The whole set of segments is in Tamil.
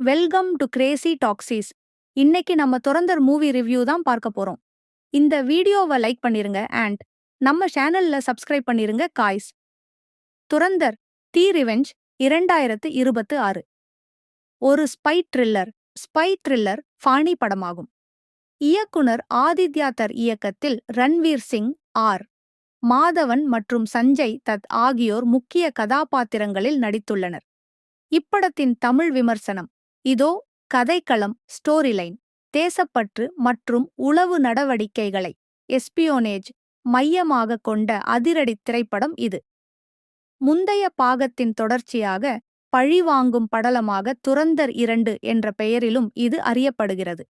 Welcome to Crazy taxis. இன்னைக்கு நம்ம துரந்தர் மூவி ரிவ்யூ தான் பார்க்க போறோம். இந்த வீடியோவை லைக் பண்ணிருங்க அண்ட் நம்ம சேனல்ல சப்ஸ்கிரைப் பண்ணிருங்க காய்ஸ். துரந்தர் தி ரிவெஞ்ச் 2026 ஒரு ஸ்பை த்ரில்லர் ஃபானி படமாகும். இயக்குனர் ஆதித்யா தர் இயக்கத்தில் ரன்வீர் சிங், ஆர். மாதவன் மற்றும் சஞ்சய் தத் ஆகியோர் முக்கிய கதாபாத்திரங்களில் நடித்துள்ளனர். இப்படத்தின் தமிழ் விமர்சனம் இதோ. கதைக்களம், ஸ்டோரிலைன், தேசப்பற்று மற்றும் உளவு நடவடிக்கைகளை எஸ்பியோனேஜ் மையமாக கொண்ட அதிரடி திரைப்படம் இது. முந்தைய பாகத்தின் தொடர்ச்சியாக பழிவாங்கும் படலமாக துரந்தர் 2 என்ற பெயரிலும் இது அறியப்படுகிறது.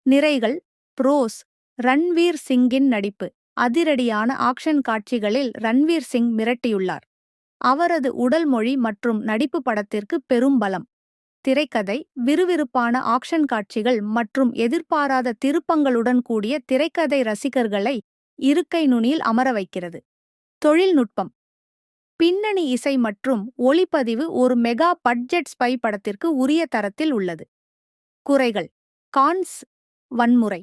நிறைகள் ப்ரோஸ். ரன்வீர் சிங்கின் நடிப்பு. அதிரடியான ஆக்ஷன் காட்சிகளில் ரன்வீர் சிங் மிரட்டியுள்ளார். அவரது உடல் மொழி மற்றும் நடிப்பு படத்திற்கு பெரும் பலம். திரைக்கதை விறுவிறுப்பான ஆக்ஷன் காட்சிகள் மற்றும் எதிர்பாராத திருப்பங்களுடன் கூடிய திரைக்கதை ரசிகர்களை இருக்கை நுனியில் அமர வைக்கிறது. தொழில்நுட்பம். பின்னணி இசை மற்றும் ஒளிப்பதிவு ஒரு மெகா பட்ஜெட் ஸ்பை படத்திற்கு உரிய தரத்தில் உள்ளது. குறைகள். கான்ஸ். வன்முறை.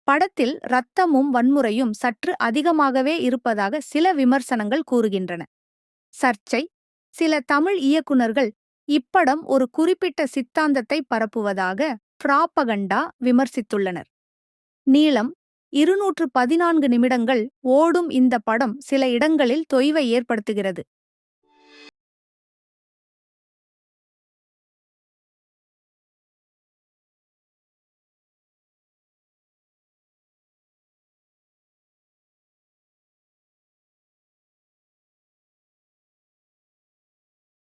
படத்தில் இரத்தமும் வன்முறையும் சற்று அதிகமாகவே இருப்பதாக சில விமர்சனங்கள் கூறுகின்றன. சர்ச்சை. சில தமிழ் இயக்குனர்கள் இப்படம் ஒரு குறிப்பிட்ட சித்தாந்தத்தை பரப்புவதாக பிராபகண்டா விமர்சித்துள்ளனர். நீளம் 214 நிமிடங்கள் ஓடும் இந்த படம் சில இடங்களில் தொய்வை ஏற்படுத்துகிறது.